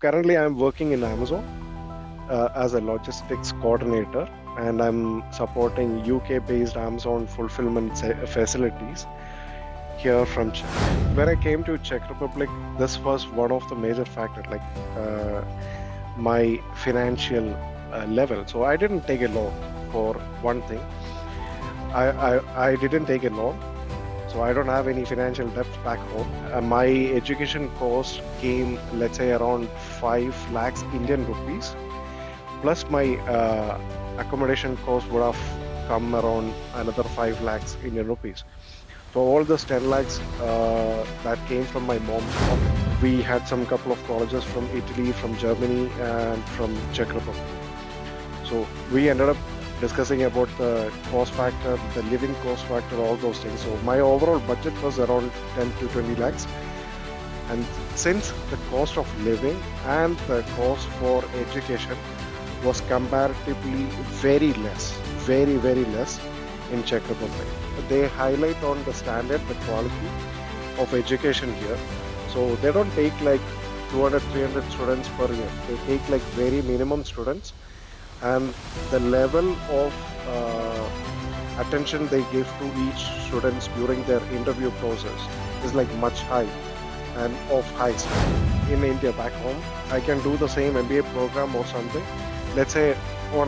currently I'm working in Amazon as a logistics coordinator, and I'm supporting UK-based Amazon fulfillment facilities here from Czech. When I came to Czech Republic, this was one of the major factors, like my financial level. So I didn't take a loan for one thing. I didn't take a loan, so I don't have any financial debt back home. My education cost came, let's say, around 5 lakhs Indian rupees, plus my accommodation cost would have come around another 5 lakhs Indian rupees. So all this 10 lakhs that came from my mom's pocket. We had some couple of colleges from Italy, from Germany, and from Czech Republic. So we ended up discussing about the cost factor, the living cost factor, all those things. So my overall budget was around 10 to 20 lakhs. And since the cost of living and the cost for education was comparatively very less, very, very less in Czech Republic, they highlight on the standard, the quality of education here. So they don't take like 200, 300 students per year. They take like very minimum students, and the level of attention they give to each students during their interview process is like much high and of high standard. In India, back home, I can do the same MBA program or something, let's say on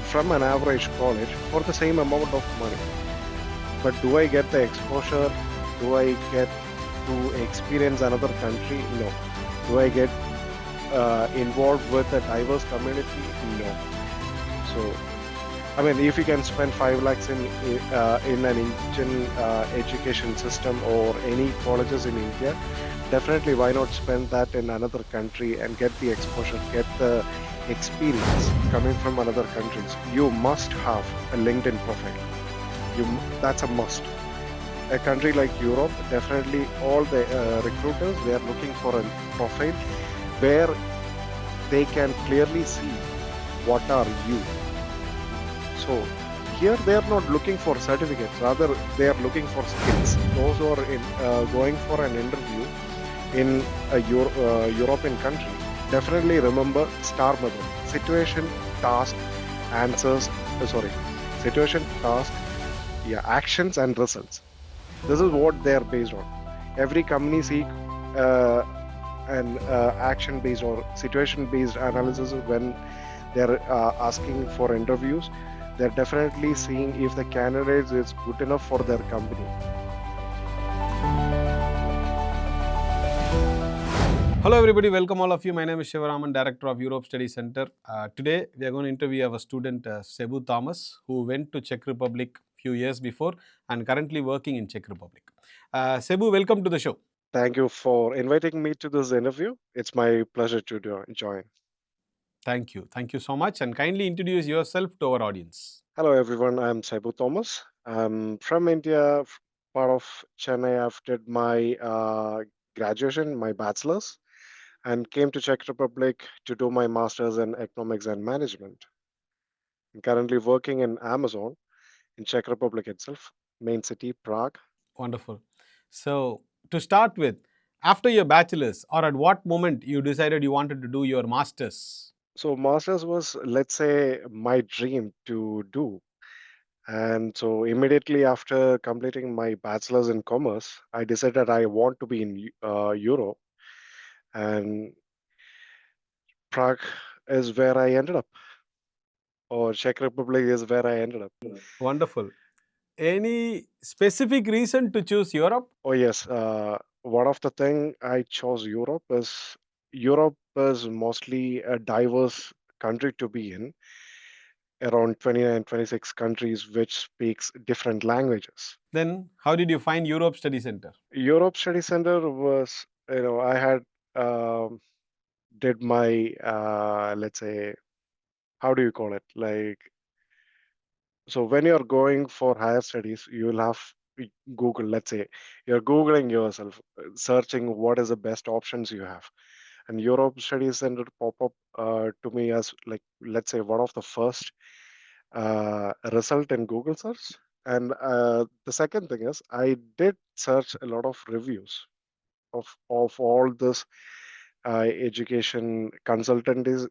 from an average college for the same amount of money. But do I get the exposure? Do I get to experience another country? No. Do I get involved with a diverse community? No. So, I mean, if you can spend 5 lakhs in an Indian education system or any colleges in India, definitely why not spend that in another country and get the exposure, get the experience coming from another countries. You must have a LinkedIn profile. That's a must. A country like Europe, definitely all the recruiters, they are looking for a profile where they can clearly see what are you. So here they are not looking for certificates, rather they are looking for skills. Those who are going for an interview in a European country, definitely remember STAR method: situation, task, answers. Situation, task, actions and results. This is what they are based on. Every company seek an action-based or situation-based analysis when they're asking for interviews. They're definitely seeing if the candidate is good enough for their company. Hello everybody, welcome all of you. My name is Shivaraman, Director of Europe Study Center. Today we are going to interview our student Cebu Thomas, who went to Czech Republic few years before and currently working in Czech Republic. Cebu, welcome to the show. Thank you for inviting me to this interview. It's my pleasure to join. Thank you. Thank you so much, and kindly introduce yourself to our audience. Hello everyone, I'm Cebu Thomas. I'm from India, part of Chennai. I've did my graduation, my bachelor's, and came to Czech Republic to do my master's in economics and management. I'm currently working in Amazon in Czech Republic itself, main city, Prague. Wonderful. So, to start with, after your bachelor's, or at what moment you decided you wanted to do your master's? So master's was, let's say, my dream to do. And so immediately after completing my bachelor's in commerce, I decided I want to be in Europe, and Prague is where I ended up, or Czech Republic is where I ended up. Wonderful. Any specific reason to choose Europe? Oh yes, one of the thing I chose Europe is mostly a diverse country to be in, around 29, 26 countries which speaks different languages. Then, how did you find Europe Study Center? Europe Study Center was, I had did my let's say, how do you call it? Like, so when you're going for higher studies, you'll have Google. Let's say you're Googling yourself, searching what is the best options you have, and Europe Study Center pop up to me as, like, let's say, one of the first result in Google search. And the second thing is, I did search a lot of reviews of all this education consultancies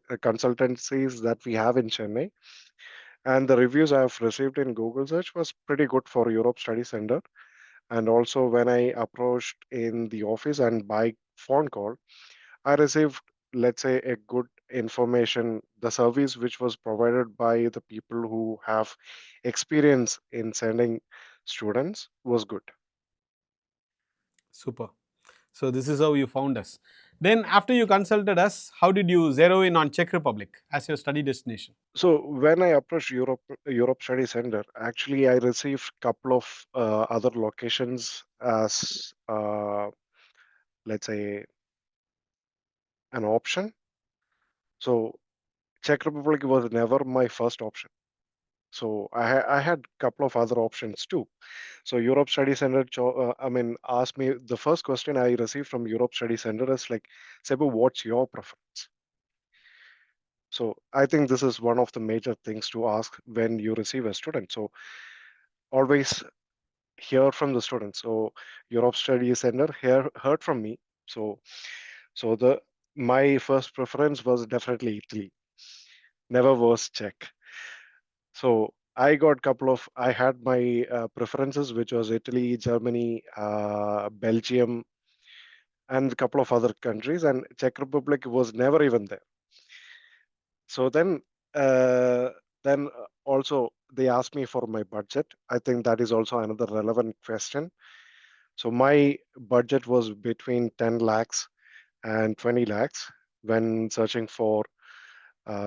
that we have in Chennai. And the reviews I have received in Google search was pretty good for Europe Study Center. And also when I approached in the office and by phone call, I received, let's say, a good information. The service which was provided by the people who have experience in sending students was good. Super. So this is how you found us. Then after you consulted us, how did you zero in on Czech Republic as your study destination? So when I approached Europe Study Center, actually I received couple of other locations as let's say an option. So Czech Republic was never my first option. So I had couple of other options too. So Europe Study Center, asked me the first question I received from Europe Study Center is like, Sebu, what's your preference? So I think this is one of the major things to ask when you receive a student. So always hear from the students. So Europe Study Center heard from me. So the my first preference was definitely Italy. Never was Czech. So I had my preferences, which was Italy, Germany, Belgium, and a couple of other countries, and Czech Republic was never even there. So uh, then also they asked me for my budget. I think that is also another relevant question. So my budget was between 10 lakhs and 20 lakhs when searching for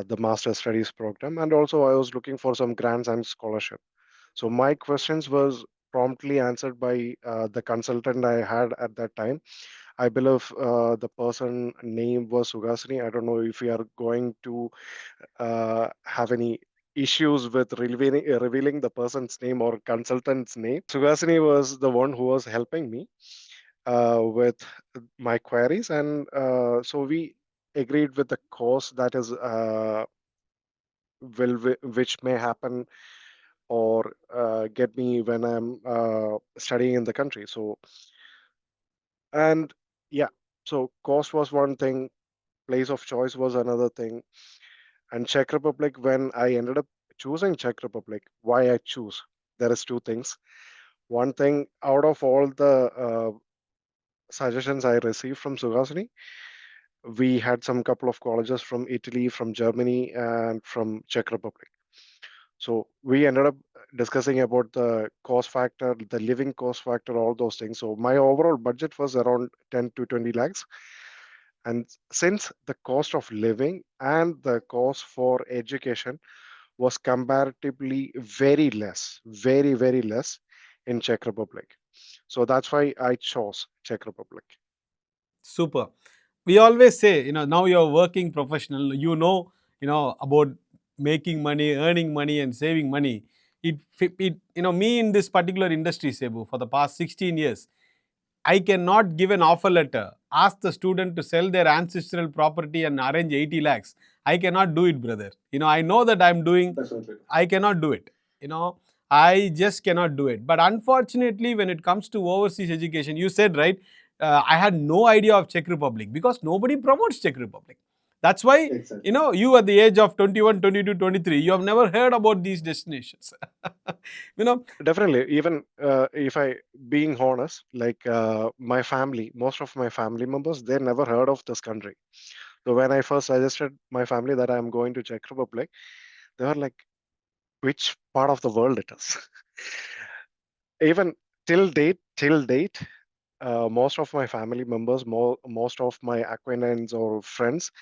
the master studies program, and also I was looking for some grants and scholarship. So my questions was promptly answered by the consultant I had at that time. I believe the person name was Sugasini. I don't know if we are going to have any issues with revealing the person's name or consultant's name. Sugasini was the one who was helping me with my queries, and so we agreed with the course that is which may happen or get me when I'm studying in the country. So, and yeah, so cost was one thing, place of choice was another thing, and Czech Republic. When I ended up choosing Czech Republic, why I choose? There is two things. One thing, out of all the suggestions I received from Suhasini, we had some couple of colleges from Italy, from Germany, and from Czech Republic. So we ended up discussing about the cost factor, the living cost factor, all those things. So my overall budget was around 10 to 20 lakhs. And since the cost of living and the cost for education was comparatively very less, very, very less in Czech Republic. So that's why I chose Czech Republic. Super. We always say, now you're a working professional, about making money, earning money, and saving money. Me in this particular industry, Sebu, for the past 16 years, I cannot give an offer letter, ask the student to sell their ancestral property and arrange 80 lakhs. I cannot do it, brother. I know that I'm doing, I cannot do it. I just cannot do it. But unfortunately, when it comes to overseas education, you said, right, I had no idea of Czech Republic because nobody promotes Czech Republic. That's why, you at the age of 21, 22, 23, you have never heard about these destinations. you know, Definitely, even if I being honest, like my family, most of my family members, they never heard of this country. So when I first suggested my family that I'm going to Czech Republic, they were like, which part of the world it is? Even till date, most of my family members, most of my acquaintances or friends,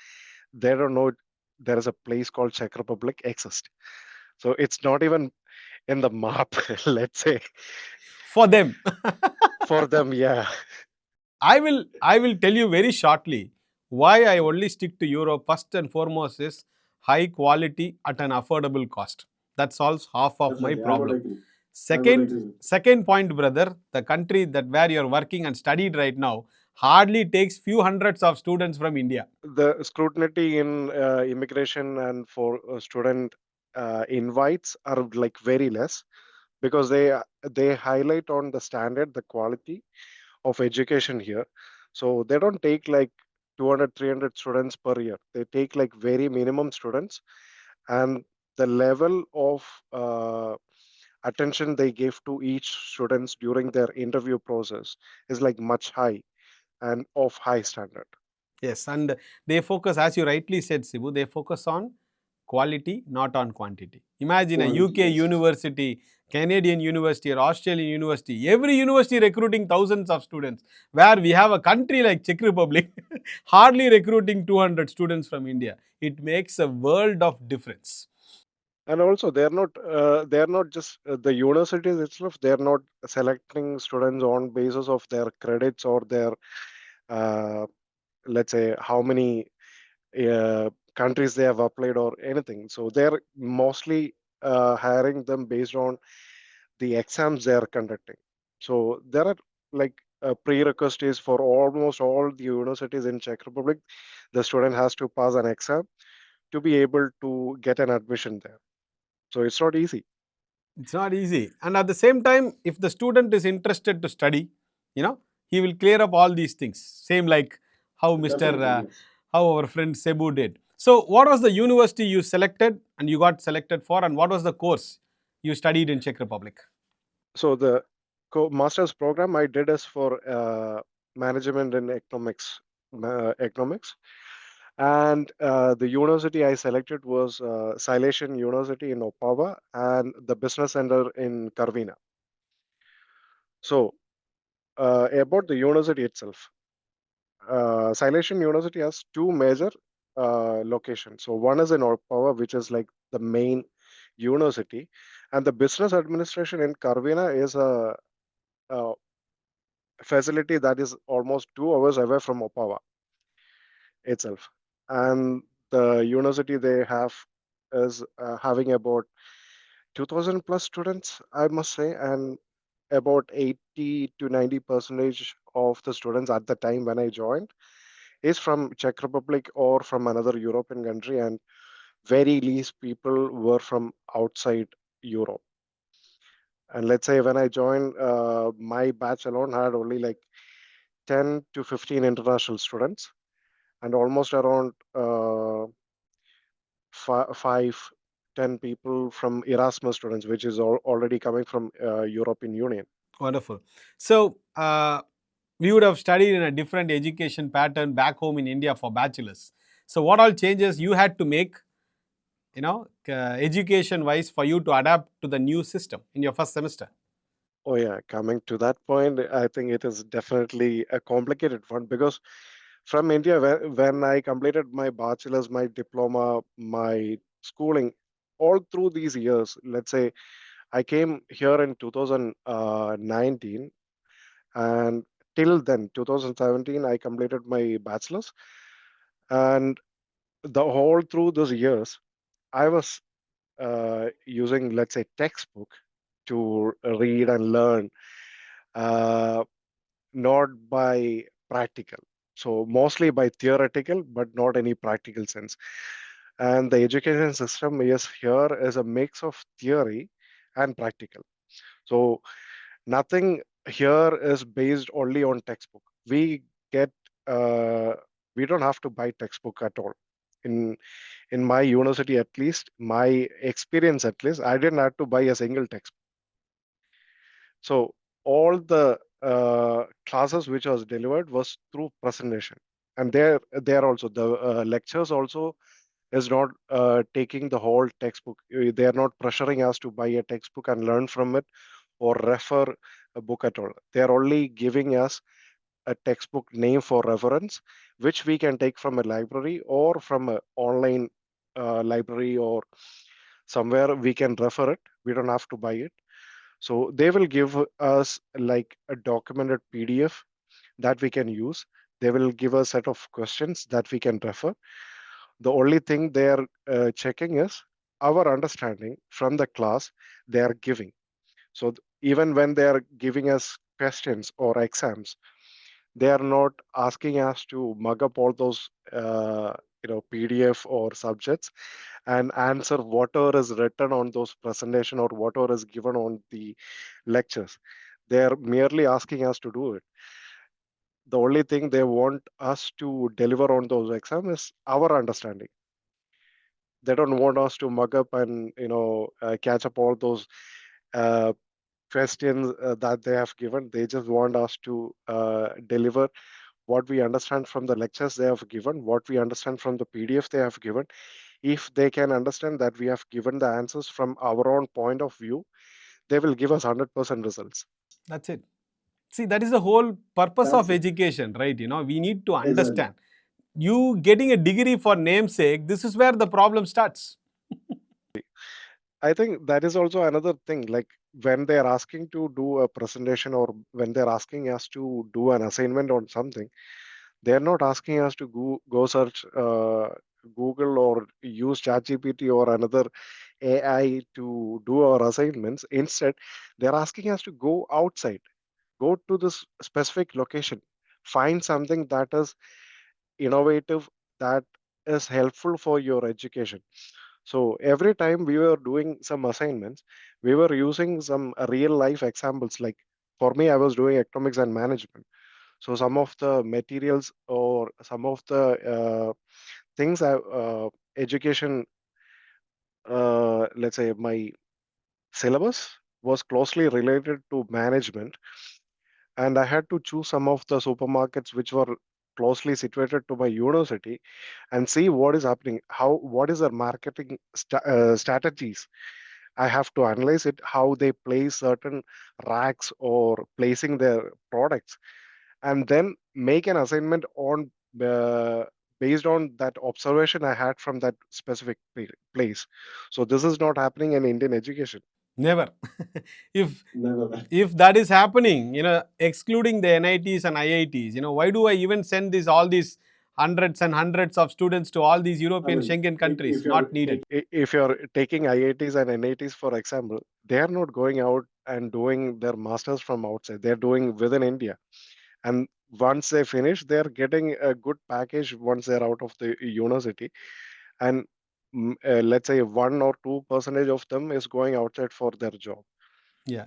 they don't know there is a place called Czech Republic exist. So it's not even in the map, let's say, for them. for them. Yeah, I will tell you very shortly why I only stick to Europe. First and foremost is high quality at an affordable cost. That solves half of my problem. Second point, brother, the country that where you're working and studied right now hardly takes few hundreds of students from India. the scrutiny in immigration and for student invites are like very less because they highlight on the standard, the quality of education here. So they don't take like 200, 300 students per year. They take like very minimum students, and the level of attention they give to each students during their interview process is like much high and of high standard. Yes, and they focus, as you rightly said, Sibu, they focus on quality, not on quantity. Imagine a Quality, UK yes. university, Canadian university, or Australian university, every university recruiting thousands of students, where we have a country like Czech Republic hardly recruiting 200 students from India. It makes a world of difference. And also they are not just the universities itself, they are not selecting students on basis of their credits or their uh, let's say how many countries they have applied or anything. So they're mostly hiring them based on the exams they are conducting. So there are like prerequisites for almost all the universities in Czech Republic. The student has to pass an exam to be able to get an admission there. So it's not easy. It's not easy. And at the same time, if the student is interested to study, you know, he will clear up all these things. Same like how Definitely, yes. how our friend Cebu did. So, what was the university you selected and you got selected for, and what was the course you studied in Czech Republic? So the master's program I did is for management in economics, and the university I selected was Silesian University in Opava and the business center in Karvina. So about the university itself, Silesian University has two major locations. So one is in Opava, which is like the main university, and the business administration in Karvina is a facility that is almost 2 hours away from Opava itself. And the university they have is having about 2000 plus students, I must say, and about 80 to 90 percentage of the students at the time when I joined is from Czech Republic or from another European country, and very least people were from outside Europe. And let's say when I joined, my batch alone had only like 10 to 15 international students and almost around 5, 10 people from Erasmus students, which is already coming from European Union. Wonderful. So, we would have studied in a different education pattern back home in India for bachelors. So, what all changes you had to make, education wise, for you to adapt to the new system in your first semester? Oh yeah, coming to that point, I think it is definitely a complicated one because from India, when I completed my bachelor's, my diploma, my schooling, all through these years, let's say I came here in 2019, and till then, 2017, I completed my bachelor's, and the whole through those years, I was using, let's say, textbook to read and learn, uh, not by practical. So mostly by theoretical, but not any practical sense. And the education system is here is a mix of theory and practical. So nothing here is based only on textbook. Get uh, we don't have to buy textbook at all. In my university, at least my experience, at least I didn't have to buy a single textbook. So all the classes which was delivered was through presentation, and there also the lectures also is not taking the whole textbook. They are not pressuring us to buy a textbook and learn from it or refer a book at all. They are only giving us a textbook name for reference, which we can take from a library or from an online library or somewhere we can refer it. We don't have to buy it. So they will give us like a documented PDF that we can use. They will give a set of questions that we can refer. The only thing they are checking is our understanding from the class they are giving. So even when they are giving us questions or exams, they are not asking us to mug up all those PDF or subjects and answer whatever is written on those presentation or whatever is given on the lectures. They are merely asking us to do it. The only thing they want us to deliver on those exams is our understanding. They don't want us to mug up and catch up all those uh, questions that they have given. They just want us to deliver what we understand from the lectures they have given, what we understand from the PDF they have given. If they can understand that we have given the answers from our own point of view, they will give us 100% results. That's it. See, that is the whole purpose of education, right? We need to understand. You getting a degree for namesake, this is where the problem starts. I think that is also another thing. Like when they're asking to do a presentation or when they're asking us to do an assignment on something, they're not asking us to go search Google or use ChatGPT or another AI to do our assignments. Instead, they're asking us to go outside, go to this specific location, find something that is innovative, that is helpful for your education. So every time we were doing some assignments, we were using some real life examples. Like for me, I was doing economics and management. So some of the materials or some of the things education, let's say my syllabus was closely related to management, and I had to choose some of the supermarkets which were closely situated to my university and see what is happening, what is their marketing strategies. I have to analyze it, how they place certain racks or placing their products, and then make an assignment on based on that observation I had from that specific place. So this is not happening in Indian education. Never. if if that is happening, excluding the NITs and IITs, why do I even send all these hundreds and hundreds of students to all these European Schengen countries? Not needed. If you're taking IITs and NITs, for example, they are not going out and doing their masters from outside. They're doing within India. And once they finish, they're getting a good package once they're out of the university. And let's say 1 or 2% of them is going outside for their job. Yeah.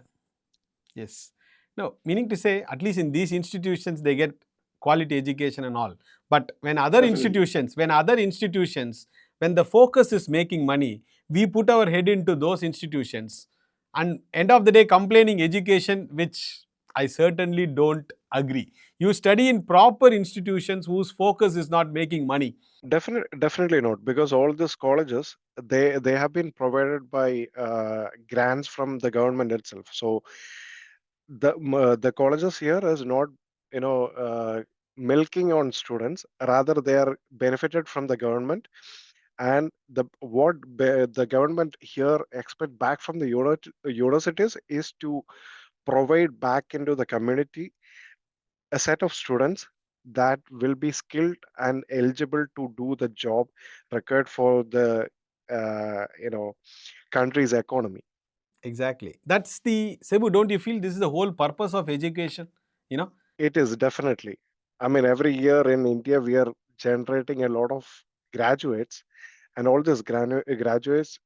Yes. No, meaning to say, at least in these institutions, they get quality education and all. But when other institutions, when the focus is making money, we put our head into those institutions, and end of the day, complaining education, which I certainly don't agree. You study in proper institutions whose focus is not making money. Definitely not, because all these colleges, they have been provided by grants from the government itself. So the colleges here is not milking on students. Rather, they are benefited from the government, and the government here expect back from the universities is to provide back into the community a set of students that will be skilled and eligible to do the job required for the country's economy. Exactly. That's the Cebu. Don't you feel this is the whole purpose of education? You know, It is definitely. I mean, every year in India, we are generating a lot of graduates, and all these graduates,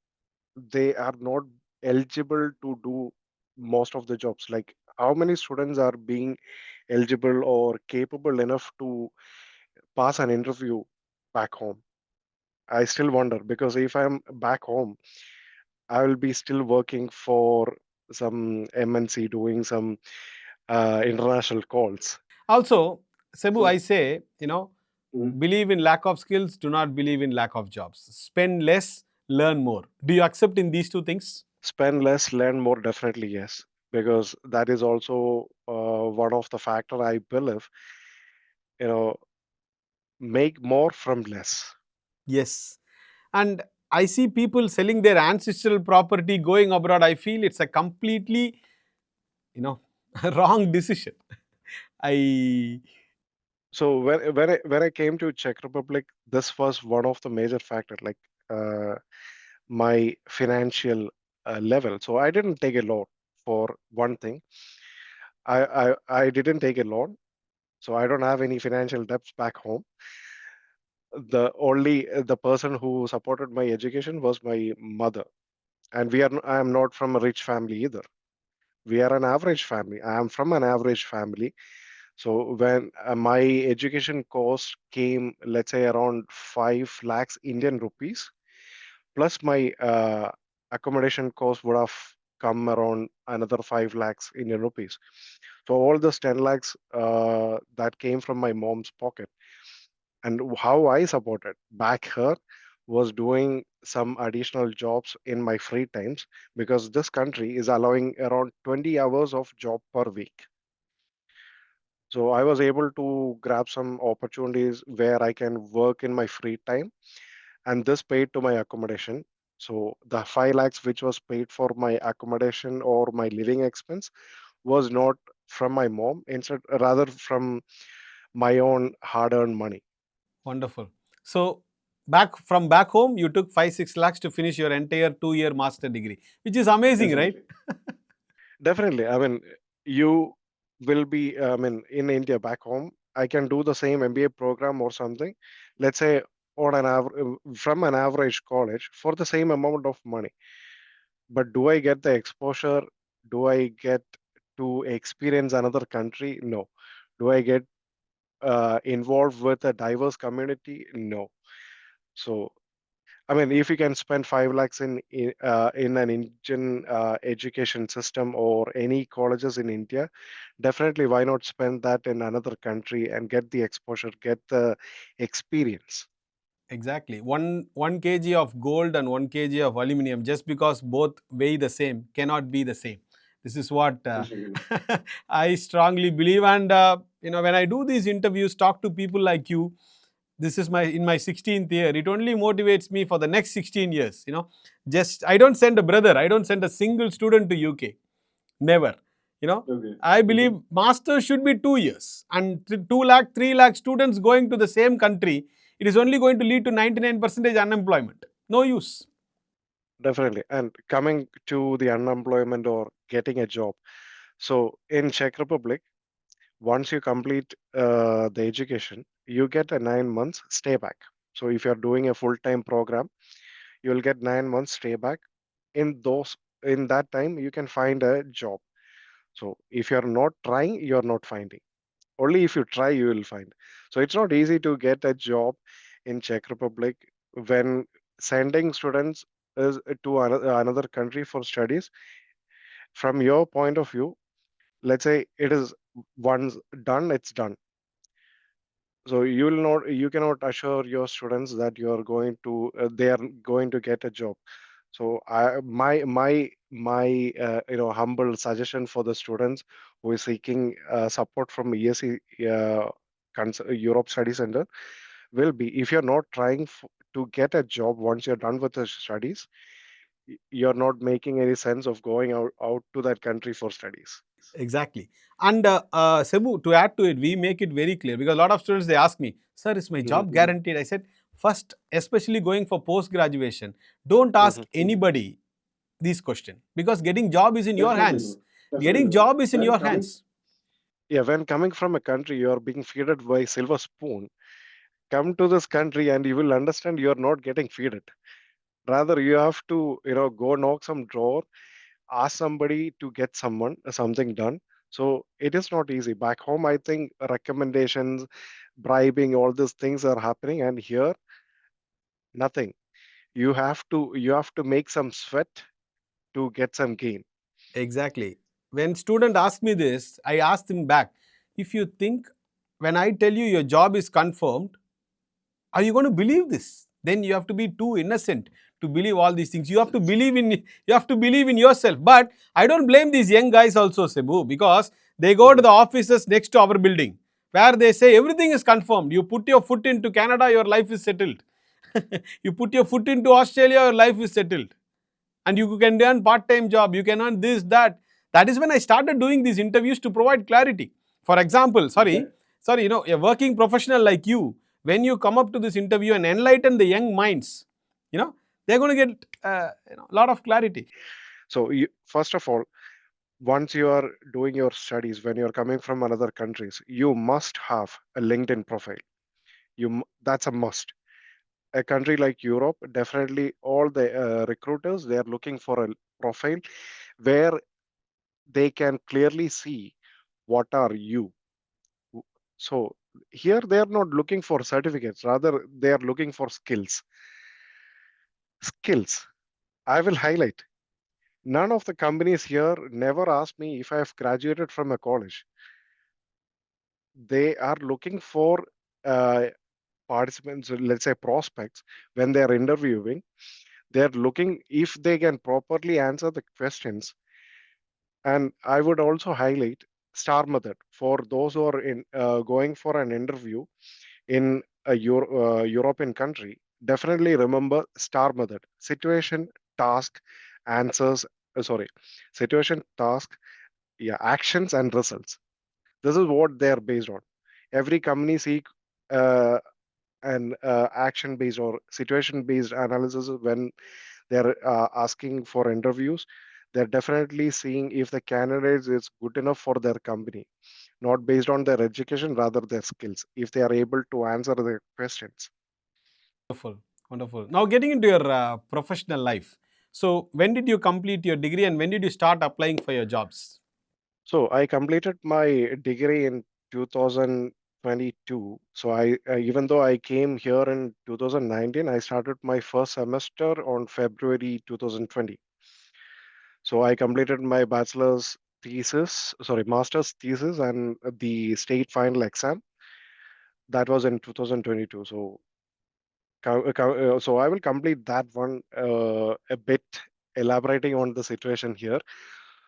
they are not eligible to do most of the jobs. Like, how many students are being eligible or capable enough to pass an interview back home? I still wonder, because if I'm back home, I will be still working for some MNC doing some international calls. also, Cebu, So, I say, believe in lack of skills, do not believe in lack of jobs. Spend less, learn more. Do you accept in these two things? spend less, learn more, definitely yes, because that is also one of the factor I believe. You know, make more from less. Yes. And I see people selling their ancestral property, going abroad. I feel it's a completely, you know, wrong decision. I So when I came to Czech Republic, this was one of the major factor, like uh, my financial level. So I didn't take a loan for one thing. I didn't take a loan, so I don't have any financial debts back home. The person who supported my education was my mother, and I am not from a rich family either. We are an average family. I am from an average family. So when my education cost came, let's say around 5 lakhs Indian rupees, plus my accommodation cost would have come around another 5 lakhs Indian rupees. So all this 10 lakhs that came from my mom's pocket. And how I supported back her was doing some additional jobs in my free times, because this country is allowing around 20 hours of job per week. So I was able to grab some opportunities where I can work in my free time, and this paid to my accommodation. So the 5 lakhs which was paid for my accommodation or my living expense was not from my mom, instead rather from my own hard-earned money. Wonderful. So back home, you took 5-6 lakhs to finish your entire 2-year master degree, which is amazing, right? Definitely. Definitely. I mean, you will be, I mean, in India back home, I can do the same MBA program or something, let's say on an average, from an average college for the same amount of money. But do I get the exposure? Do I get to experience another country? No. Do I get involved with a diverse community? No. So I mean, if you can spend 5 lakhs in an Indian education system or any colleges in India, definitely why not spend that in another country and get the exposure, get the experience. Exactly. One kg of gold and 1 kg of aluminum, just because both weigh the same, cannot be the same. This is what Definitely. I strongly believe. And when I do these interviews, talk to people like you, this is my 16th year. It only motivates me for the next 16 years. Just I don't send a brother. I don't send a single student to UK. Never. Okay. I believe masters should be 2 years, and 2 lakh, 3 lakh students going to the same country, it is only going to lead to 99% unemployment. No use. Definitely. And coming to the unemployment or getting a job. So in Czech Republic, once you complete the education, you get a 9 months stay back. So if you're doing a full-time program, you'll get 9 months stay back. In that time, you can find a job. So if you're not trying, you're not finding. Only if you try, you will find. So it's not easy to get a job in Czech Republic when sending students is to another country for studies. From your point of view, let's say it is once done, it's done. So you cannot assure your students that they are going to get a job. So my humble suggestion for the students who is seeking support from ESE Europe Study Center will be, if you're not trying to get a job once you're done with the studies, you're not making any sense of going out to that country for studies. Exactly. And Sebu, to add to it, we make it very clear, because a lot of students, they ask me, sir, is my Mhm, job guaranteed? I said, first, especially going for post graduation, don't ask mhm. anybody this question, because getting job is in your Definitely hands. not. Definitely Getting not. job is in When your coming, hands. yeah, when coming from a country you are being feeded by silver spoon, come to this country and you will understand you are not getting feeded. Rather, you have to, go knock some door, ask somebody to get something done. So it is not easy. Back home, I think recommendations, bribing, all these things are happening, and here nothing. You have to make some sweat to get some gain. Exactly. When student ask me this, I ask them back, if you think when I tell you your job is confirmed, are you going to believe this? Then you have to be too innocent to believe all these things. You have to believe in yourself. But I don't blame these young guys also, Cebu, because they go to Mhm. the offices next to our building where they say everything is confirmed. You put your foot into Canada, your life is settled. You put your foot into Australia, your life is settled. And you can earn part-time job, you can earn this, that is when I started doing these interviews to provide clarity. For example, sorry, a working professional like you, when you come up to this interview and enlighten the young minds, you know they're going to get a lot of clarity. So, first of all, once you are doing your studies, when you're coming from another countries, you must have a LinkedIn profile. That's a must. A country like Europe, definitely all the recruiters, they are looking for a profile where they can clearly see what are you, So here they are not looking for certificates, rather they are looking for skills. Skills. I will highlight. None of the companies here never ask me if I have graduated from a college. They are looking for uh, participants, let's say prospects, when they are interviewing. They are looking if they can properly answer the questions. And I would also highlight STAR method for those who are going for an interview in a European country. Definitely remember STAR method: situation, task, answers. Sorry, situation, task, yeah, actions and results. This is what they are based on. Every company seek uh, an action based or situation based analysis when they're asking for interviews. They're definitely seeing if the candidate is good enough for their company, not based on their education, rather their skills, if they are able to answer the questions. Wonderful, wonderful. Now, getting into your professional life. So, when did you complete your degree and when did you start applying for your jobs? So I completed my degree in 2022. So even though I came here in 2019, I started my first semester on February 2020. So I completed my master's thesis and the state final exam. That was in 2022. So, so I will complete that one a bit, elaborating on the situation here.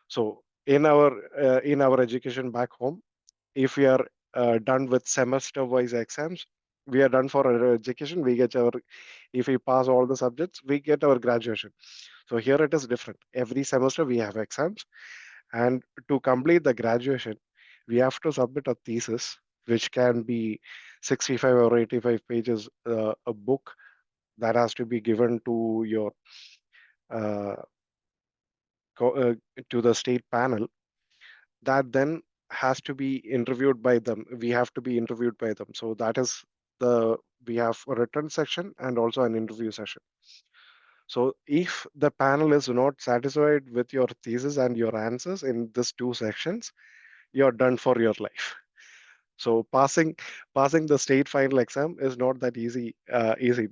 So in our education back home, if we are done with semester wise exams, we are done for our education. We get our, if we pass all the subjects, we get our graduation. So here it is different. Every semester we have exams, and to complete the graduation, we have to submit a thesis, which can be 65 or 85 pages, a book that has to be given to your uh, to the state panel, that then has to be interviewed by them. We have to be interviewed by them. So that is the, we have a written section and also an interview session. So if the panel is not satisfied with your thesis and your answers in these two sections, you're done for your life. So passing the state final exam is not that easy.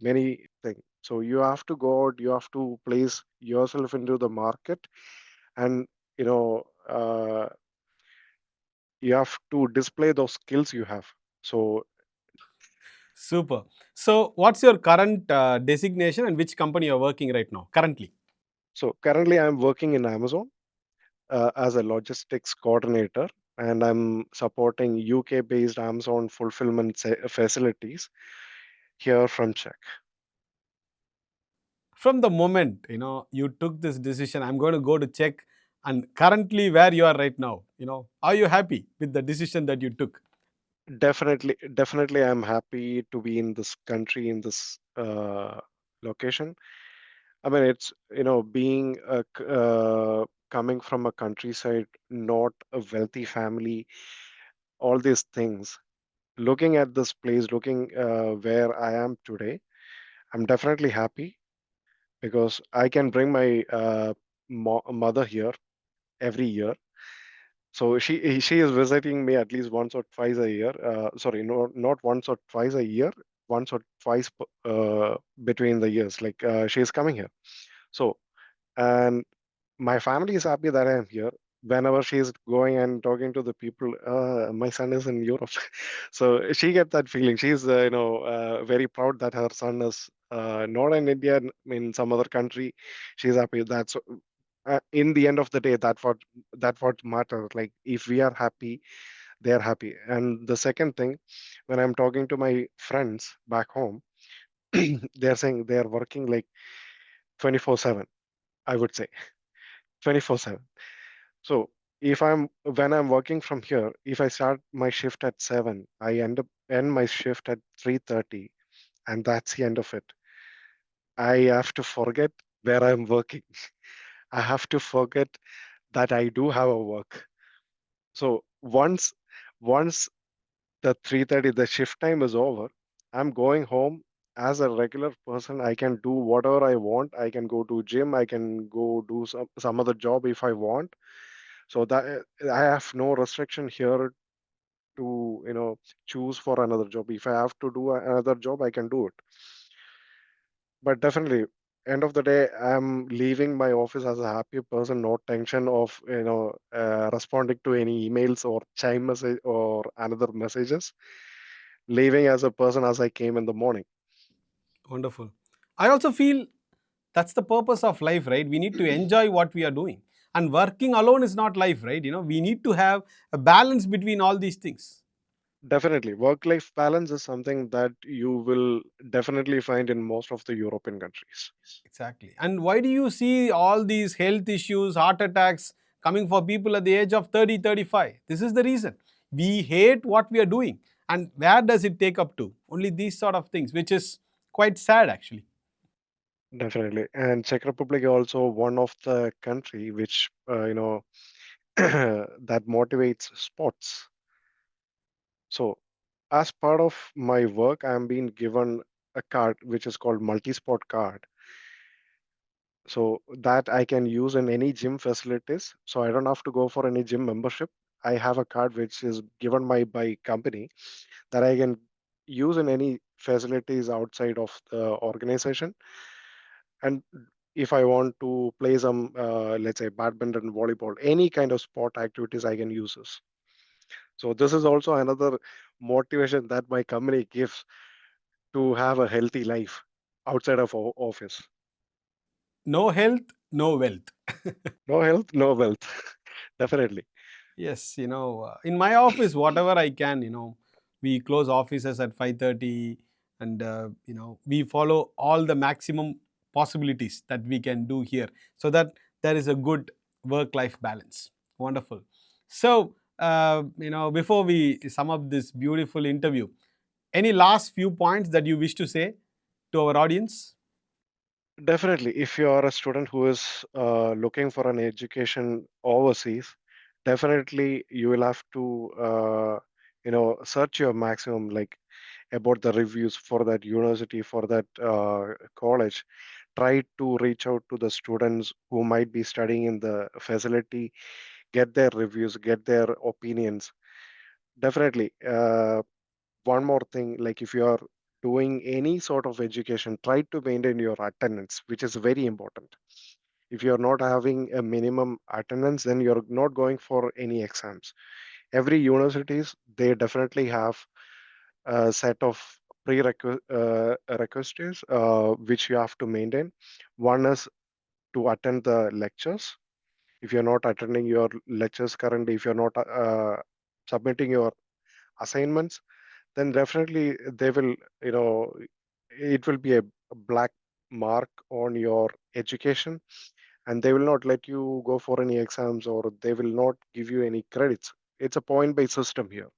Many things. So you have to go out, you have to place yourself into the market, and you know you have to display those skills you have. So Super. So, what's your current designation and which company you're working right now, currently? currently I'm working in Amazon as a logistics coordinator, and I'm supporting UK based Amazon fulfillment facilities here from Czech. From the moment you took this decision, I'm going to go to Czech, and currently where you are right now, are you happy with the decision that you took? Definitely I'm happy to be in this country, in this location. I mean, it's, being coming from a countryside, not a wealthy family, all these things. Looking at this place, looking where I am today, I'm definitely happy because I can bring my mother here every year. So she is visiting me at least once or twice a year. Sorry, no, not once or twice a year, once or twice between the years. Like she is coming here. So, and my family is happy that I am here. Whenever she is going and talking to the people, my son is in Europe, so she get that feeling. She's very proud that her son is not in India, in some other country. She's happy. That's in the end of the day, that what matters. Like if we are happy, they are happy. And the second thing, when I'm talking to my friends back home, they're saying they are working like 24/7. I would say 24/7. So if I'm when I'm working from here, if I start my shift at 7, I end my shift at 3:30, and that's the end of it. I have to forget where I'm working. I have to forget that I do have a work. So once the 3:30, the shift time is over, I'm going home as a regular person. I can do whatever I want. I can go to gym. I can go do some other job if I want. So that I have no restriction here to choose for another job. If I have to do another job, I can do it. But definitely, end of the day, I'm leaving my office as a happy person, no tension of responding to any emails or chime message or another messages. Leaving as a person as I came in the morning. Wonderful. I also feel that's the purpose of life, right? We need to enjoy what we are doing. And working alone is not life, right? We need to have a balance between all these things. Definitely, work-life balance is something that you will definitely find in most of the European countries. Exactly. And why do you see all these health issues, heart attacks coming for people at the age of 30, 35? This is the reason. We hate what we are doing. And where does it take up to? Only these sort of things, which is quite sad actually. Definitely, and Czech Republic also one of the country which that motivates sports. So, as part of my work, I'm being given a card which is called multi-sport card. So that I can use in any gym facilities. So I don't have to go for any gym membership. I have a card which is given by company that I can use in any facilities outside of the organization. And if I want to play some, let's say, badminton, volleyball, any kind of sport activities, I can use this. So this is also another motivation that my company gives to have a healthy life outside of office. No health, no wealth. No health, no wealth. Definitely. Yes, in my office, whatever I can, we close offices at 5:30, and we follow all the maximum possibilities that we can do here, so that there is a good work-life balance. Wonderful. So, before we sum up this beautiful interview, any last few points that you wish to say to our audience? Definitely. If you are a student who is looking for an education overseas, definitely you will have to, search your maximum, like about the reviews for that university, for that college. Try to reach out to the students who might be studying in the facility, get their reviews, get their opinions. Definitely. One more thing, like if you are doing any sort of education, try to maintain your attendance, which is very important. If you're not having a minimum attendance, then you're not going for any exams. Every universities, they definitely have a set of prerequisites which you have to maintain. One is to attend the lectures. If you're not attending your lectures currently, if you're not submitting your assignments, then definitely they will, you know, it will be a black mark on your education, and they will not let you go for any exams, or they will not give you any credits. It's a point-based system here.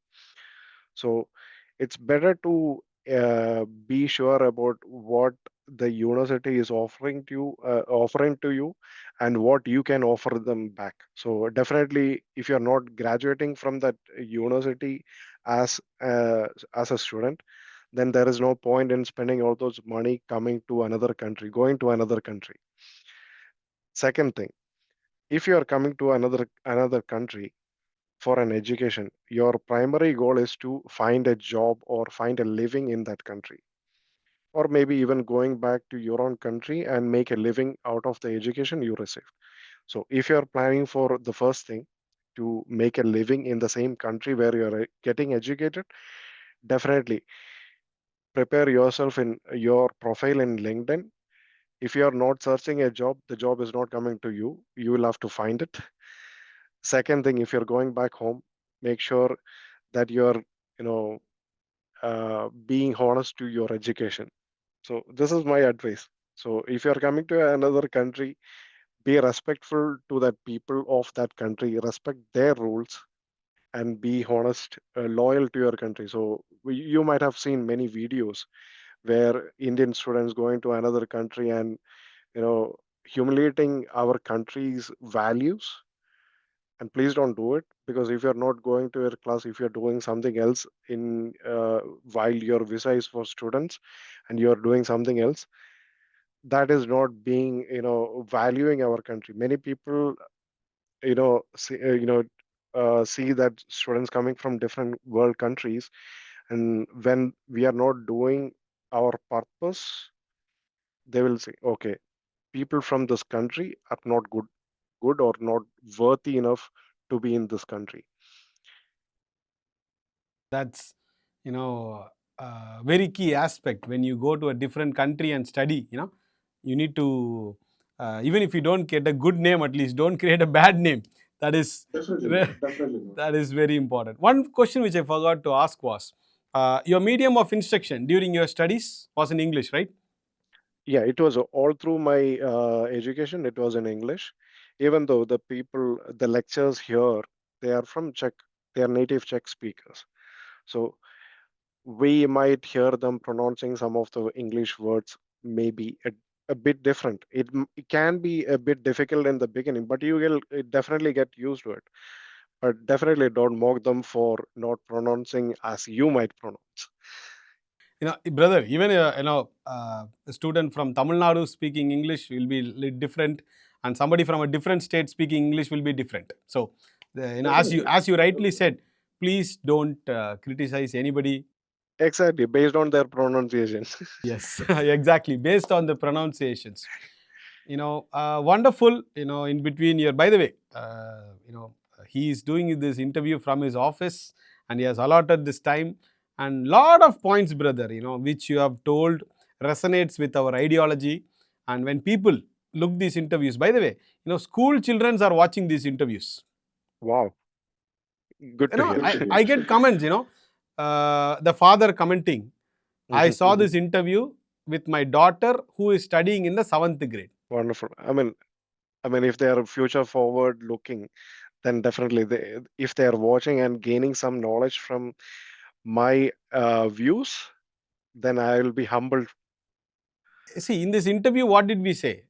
So it's better to be sure about what the university is offering to you, and what you can offer them back. So definitely, if you're not graduating from that university as as a student, then there is no point in spending all those money coming to another country, going to another country. Second thing, if you are coming to another country for an education, your primary goal is to find a job or find a living in that country, or maybe even going back to your own country and make a living out of the education you received. So, if you're planning for the first thing to make a living in the same country where you're getting educated, definitely prepare yourself in your profile in LinkedIn. If you're not searching a job, the job is not coming to you. You will have to find it. Second thing, if you're going back home, make sure that you're, you know, being honest to your education. So this is my advice. So if you're coming to another country, be respectful to that people of that country, respect their rules, and be honest, loyal to your country. So you might have seen many videos where Indian students going to another country and you know humiliating our country's values. And please don't do it, because if you're not going to your class, if you're doing something else in while your visa is for students and you're doing something else, that is not being valuing our country. Many people say, see that students coming from different world countries, and when we are not doing our purpose, they will say, okay, people from this country are not good or not worthy enough to be in this country. That's, you know, very key aspect when you go to a different country and study. You need to, even if you don't get a good name, at least don't create a bad name. That is Definitely not. re- Definitely not. that is very important. One question which I forgot to ask was, your medium of instruction during your studies was in English, right? Yeah, it was all through my education. It was in English, even though the people, the lectures here, they are from Czech. They are native Czech speakers. So we might hear them pronouncing some of the English words maybe a bit different. It can be a bit difficult in the beginning, but you will definitely get used to it. But definitely don't mock them for not pronouncing as you might pronounce. Brother, even a student from Tamil Nadu speaking English will be different, and somebody from a different state speaking English will be different. So, as you Definitely. rightly said, please don't criticize anybody. Exactly, based on their pronunciation. Yes, exactly, based on the pronunciations. Wonderful. In between your, by the way, he is doing this interview from his office, and he has allotted this time, and lot of points, brother, which you have told resonates with our ideology. And when people look these interviews, by the way, school children are watching these interviews. Wow, good to hear. I get comments, the father commenting, I Mhm. saw this interview with my daughter who is studying in the 7th grade. Wonderful. I mean, if they are future forward looking, then definitely if they are watching and gaining some knowledge from my views, then I will be humbled. See, in this interview, what did we say?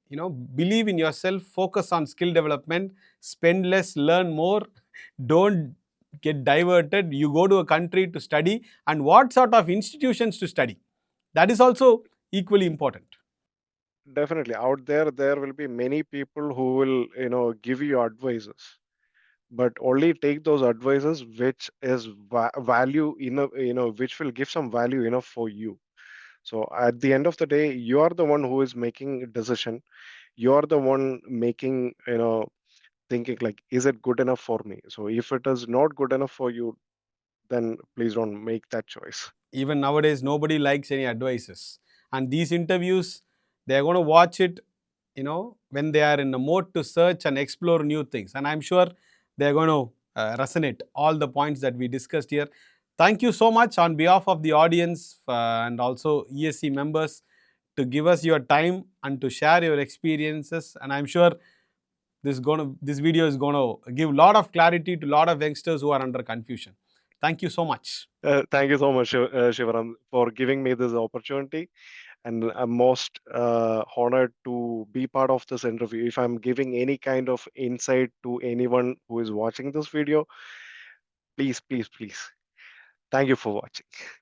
Believe in yourself, focus on skill development, spend less, learn more, don't get diverted. You go to a country to study, and what sort of institutions to study. That is also equally important. Definitely out there will be many people who will give you advices, but only take those advices which is value enough, which will give some value enough for you. So at the end of the day, you are the one who is making a decision. You are the one making, thinking like, is it good enough for me? So if it is not good enough for you, then please don't make that choice. Even nowadays, nobody likes any advices. And these interviews, they're going to watch it, when they are in the mode to search and explore new things. And I'm sure they're going to resonate all the points that we discussed here. Thank you so much on behalf of the audience and also ESC members to give us your time and to share your experiences. And I'm sure this video is going to give a lot of clarity to a lot of youngsters who are under confusion. Thank you so much. Thank you so much, Shivaram, for giving me this opportunity. And I'm most honored to be part of this interview. If I'm giving any kind of insight to anyone who is watching this video, please, please, please, thank you for watching.